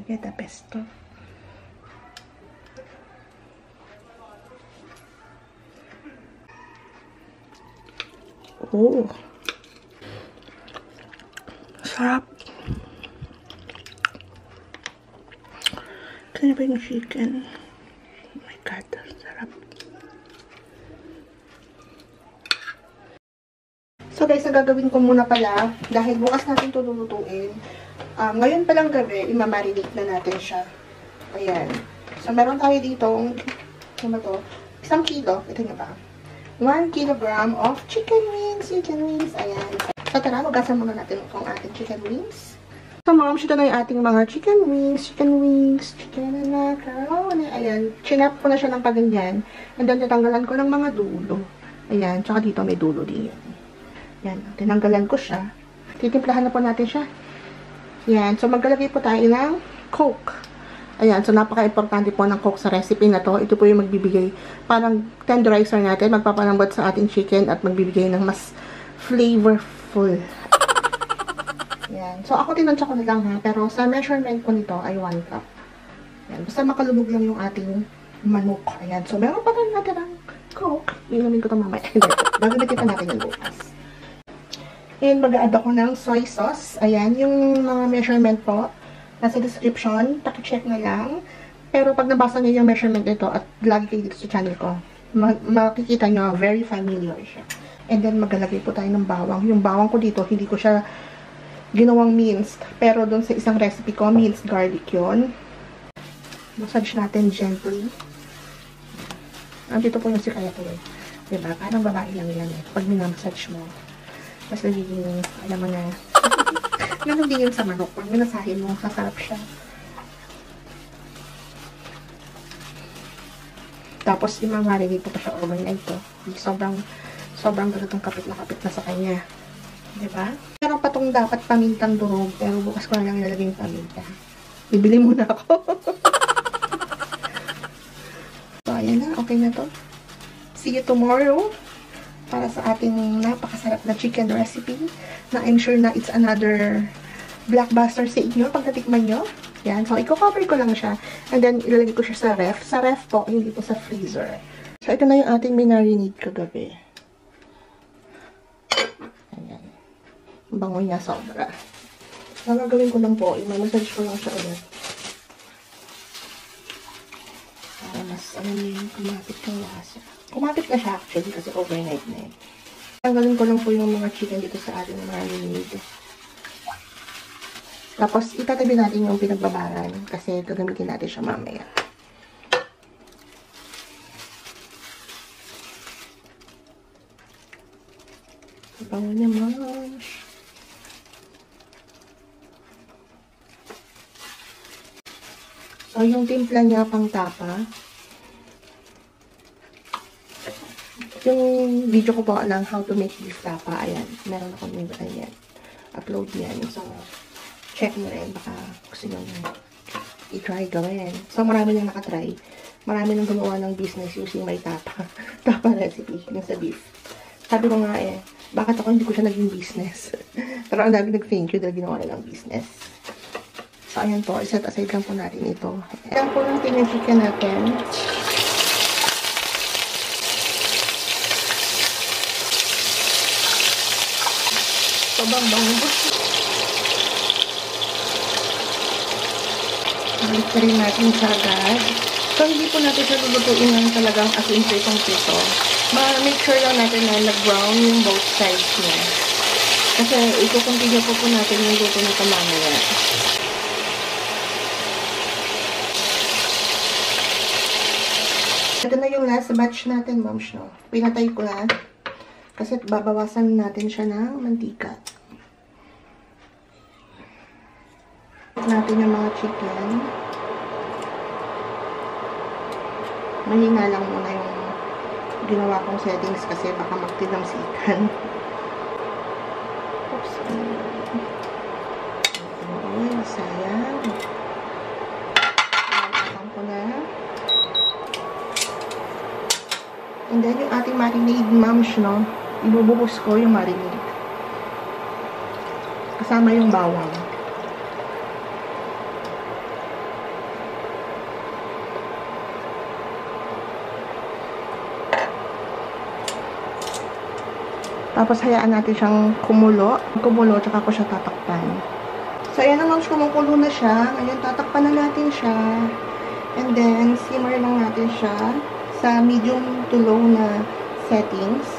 Get the pesto. Oh. Sarap. Ito na ba yung chicken? Oh my God, sarap. So guys, ang gagawin ko muna pala, dahil bukas natin ito lulutuin, ngayon palang gabi, imamarinate na natin siya. Ayan. So meron tayo dito, ano ba ito? 1 kilo, ito nyo ba? 1 kilogram of chicken wings. Ayan. So tara, magasan muna natin itong ating chicken wings. So mom, ito na yung ating mga chicken wings, chicken na macaroni. Ayan, chinap ko na siya ng paganyan. And then, tatanggalan ko ng mga dulo. Ayan, tsaka dito may dulo din yan. Yan, tinanggalan ko siya. Titimplahan na po natin siya. Yan, so maglalagay po tayo ng Coke. Ayan, so napaka-importante po ng Coke sa recipe na to. Ito po yung magbibigay, parang tenderizer natin, magpapalambot sa ating chicken at magbibigay ng mas flavorful. Yan, so ako tinansya ko na lang ha, pero sa measurement ko nito ay 1 cup. Yan, basta makalubog lang yung ating manok. Ayan, so meron pa rin natin ang Coke. Inumin ko ito mamaya. Gagamitin pa natin yung bukas. And mag-add ako ng soy sauce. Ayan, yung mga measurement po, nasa description, paki-check na lang. Pero pag nabasa niyo yung measurement nito at lagi kayo dito sa channel ko, makikita nyo, very familiar siya. And then maglalagay po tayo ng bawang. Yung bawang ko dito, hindi ko siya ginawang minced. Pero doon sa isang recipe ko, minced garlic yun. Massage natin gently. Dito po yung sikaya ko eh. Diba? Parang babae lang yan eh. Pag minamassage mo, mas nagiging, alam mo na, ganun din yun sa manok. Pag minasahin mo, sasarap siya. Tapos, imamarinate ko pa siya overnight to. Sobrang ganitong kapit na sa kanya. Diba? Meron pa tong dapat pamintang durog, pero bukas ko na lang ilalagay yung paminta. Bibili muna ako. So, ayan na. Okay na to. See you tomorrow para sa ating napakasarap na chicken recipe na I'm sure na it's another blockbuster sa inyo pag natikman nyo. Yan. So, i-cover ko lang siya. And then, ilalagay ko siya sa ref. Sa ref po, hindi po sa freezer. So, ito na yung ating minarinade kagabi. Ayan. Bango niya sobra. Ang gagawin ko lang po, i-massage ko lang siya ulit. Para mas, kumapit yung lasa. Kumapit na siya actually kasi overnight na eh. Tanggalin ko lang po yung mga chicken dito sa ating marinade. Tapos, itatabi natin yung pinagbabaran kasi gagamitin natin siya mamaya. Bango niya, moms. So, yung timpla niya pang tapa. Yung video ko po lang how to make beef tapa. Ayan. Meron akong ayan. Upload yan. So, check nyo rin. Baka gusto nyo i-try gawin. So, marami nang nakatry. Marami nang gumawa ng business using my tapa. Tapa recipe. Yung sa beef. Sabi ko nga eh, bakit ako hindi ko siya naging business? Pero ang dami nag-thank you dahil ginawa na lang business. So, ayan po. Iset aside lang po natin ito. Ayan po natin yung chicken natin. Sobrang bango. Balik na rin natin sa agad. So, hindi po natin siya lulutuin ng talagang as in pritong-prito. Ma-make sure lang natin na nag-brown yung both sides niya. Kasi ito-continue po natin yung luto nito mamaya. Ito na yung last batch natin, moms, no? Pinatay ko na. Kasi babawasan natin siya ng mantika. Natin yung mga chicken. Mahina lang muna yung ginawa kong settings kasi baka magtinamsikan. Oops. Ay, sayang. Ayan ko na. And then yung ating marinade, moms, no? Ibubuhos ko yung marinade. Kasama yung bawang. Tapos, hayaan natin siyang kumulo. Kumulo, tsaka ko siya tatakpan. So, ayan na, moms, kumukulo na siya. Ngayon, tatakpan na natin siya. And then, simmer lang natin siya sa medium to low na settings.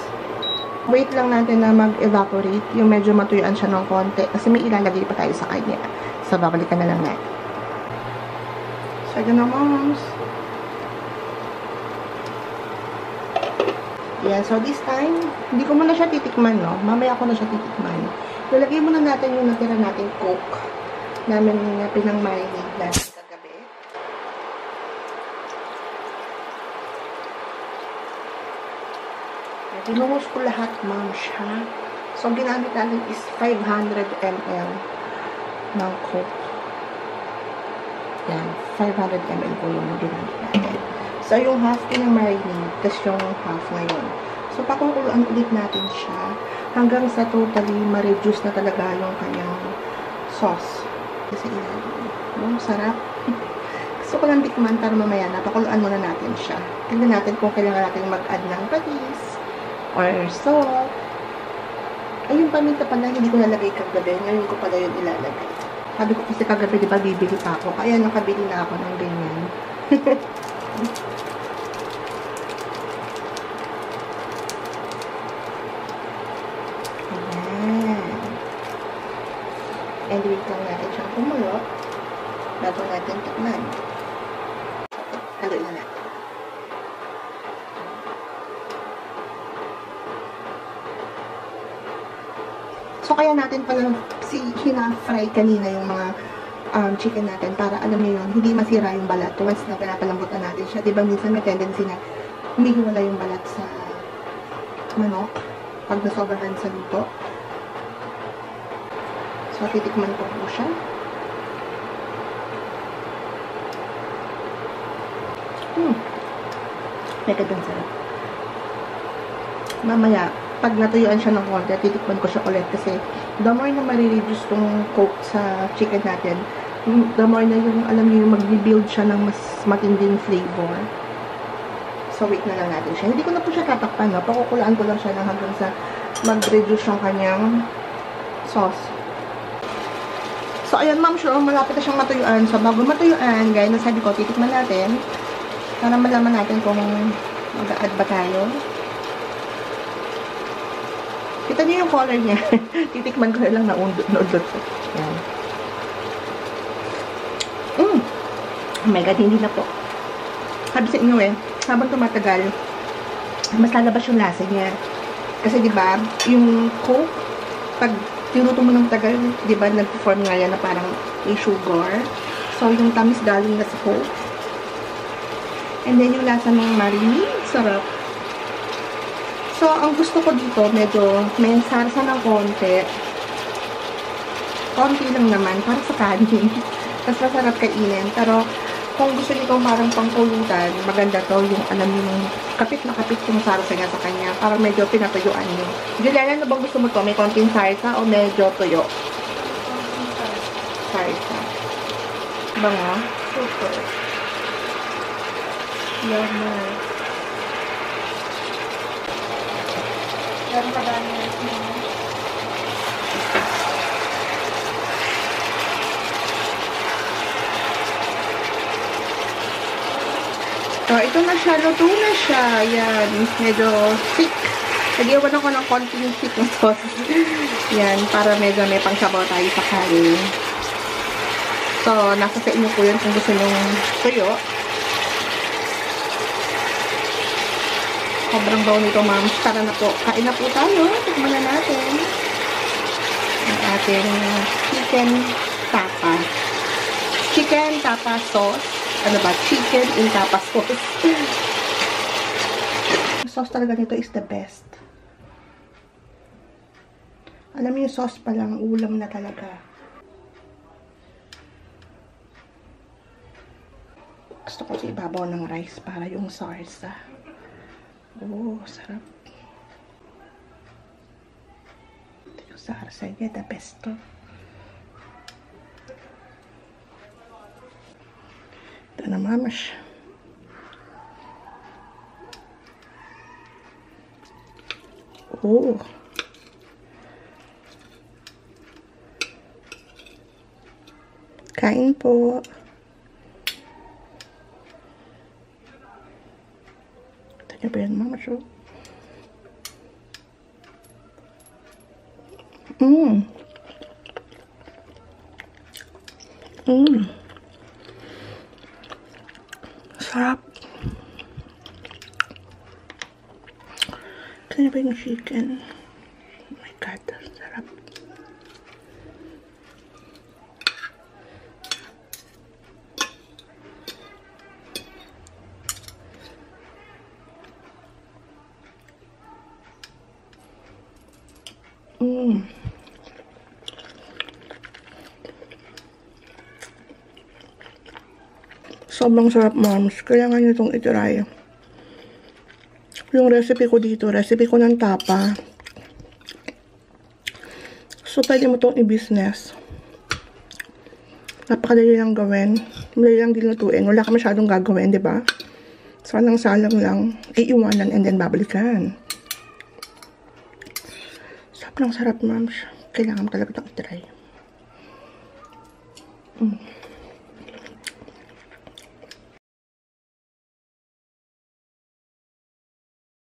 Wait lang natin na mag-evaporate. Yung medyo matuyuan siya ng konti. Kasi may ilalagay pa tayo sa kanya. So, babalikan na lang natin. So, ayan na, moms. Yeah, so this time, hindi ko muna siya titikman, no? Mamaya ko na siya titikman. Lalagay muna natin yung natira nating coke namin na pinang-marinate natin kagabi. Tinungos ko lahat, ma'am, siya. So, ang ginamit natin is 500 ml ng coke. Yan, 500 ml po yung ginamit natin. So, yung half pinang-marinate, tapos yung half ngayon. So, pakukuluan ulit natin siya hanggang sa totally ma-reduce na talaga yung kanyang sauce. Kasi ilalim. Oh, sarap. Gusto ko lang tikman para mamaya na pakuluan muna natin siya. Tingnan natin kung kailangan natin mag-add ng patis or salt. Ay, yung paminta pala, hindi ko nalagay kagabi. Ngayon ko pala yun ilalagay. Sabi ko kasi kagabi, di ba, bibili pa ako. Kaya nakabili na ako ng ganyan. And wait lang natin siyang kumulo bago natin tikman. Haluin na natin. So, kaya natin pala hina-fry kanina yung mga chicken natin para alam niyo yun, hindi masira yung balat. Once na pinapalambutan natin siya, diba minsan may tendency na humihiwala yung balat sa manok pag nasobrahan sa luto. So, titikman ko po siya. Mega dun sarap. Mamaya, pag natuyuan siya ng konti, titikman ko siya ulit kasi the more na marireduce tong coke sa chicken natin, the more na yung, alam niyo, yung mag-rebuild siya ng mas matinding flavor. So, wait na lang natin siya. Hindi ko na po siya tatakpan, no? Pakukulaan ko lang siya hanggang sa mag-reduce yung kanyang sauce. So, ayan, ma'am, sure, malapit na siyang matuyuan. So, bago matuyuan, gaya na sabi ko, titikman natin para malaman natin kung mag-add ba tayo. Kita niyo yung color niya. Titikman ko na lang na undot ko. Ayan. Oh my God, hindi na po. Sabi sa inyo habang tumatagal, mas lalabas yung lasa niya. Kasi, di ba, yung coke, pag tinuto mo ng tagal, di ba, nag-form nga yan na parang may sugar. So, yung tamis galing na sa coke. And then, yung lasa ng marinade, sarap. So, ang gusto ko dito, medyo may sarsa ng konti. Konti lang naman, para sa kanin. Mas masarap kainin. Pero, kung gusto niyo itong parang pangkulutan, maganda to yung, alam niyo, yung kapit na kapit yung sarsa niya sa kanya. Para medyo pinatuyuan niyo. Juliana, ano bang gusto mo to? May konting sarsa o medyo tuyo? Sarsa. Bango? Super. Yummy. Meron pa ba niya? So, ito na siya. Luto na siya. Yan. Medyo thick. Nag-iwan ako ng konting thick na sauce. Yan. Para medyo may pangsabaw tayo sa kanin. So, nasa sa inyo po yun kung gusto nyong tuyo. Sobrang baw nito, ma'am. Tara na po. Kain na po tayo. Tikman na natin ang ating chicken tapa. Chicken tapa sauce. Ano ba? Chicken in tapa sauce. Yung sauce talaga nito is the best. Alam niyo, yung sauce pa lang, ulam na talaga. Gusto ko sa ibabaw ng rice para yung sarsa. Oh, sarap. Ito yung sarsa niya, the best to. Ito na, mamash. Oh, Kain po. Tanya pa yan, mama. So. Sarap. Tanya pa yung chicken. Oh my God, sarap. Sobrang sarap, moms. Kailangan nyo itong itry. Yung recipe ko dito, recipe ko ng tapa. So, pwede mo itong i-business. Napakadali lang gawin. Madali lang din lutuin. Wala ka masyadong gagawin, di ba? Salang-salang lang. Iiwanan and then babalikan. Sobrang sarap, moms. Kailangan mo talaga itong itry.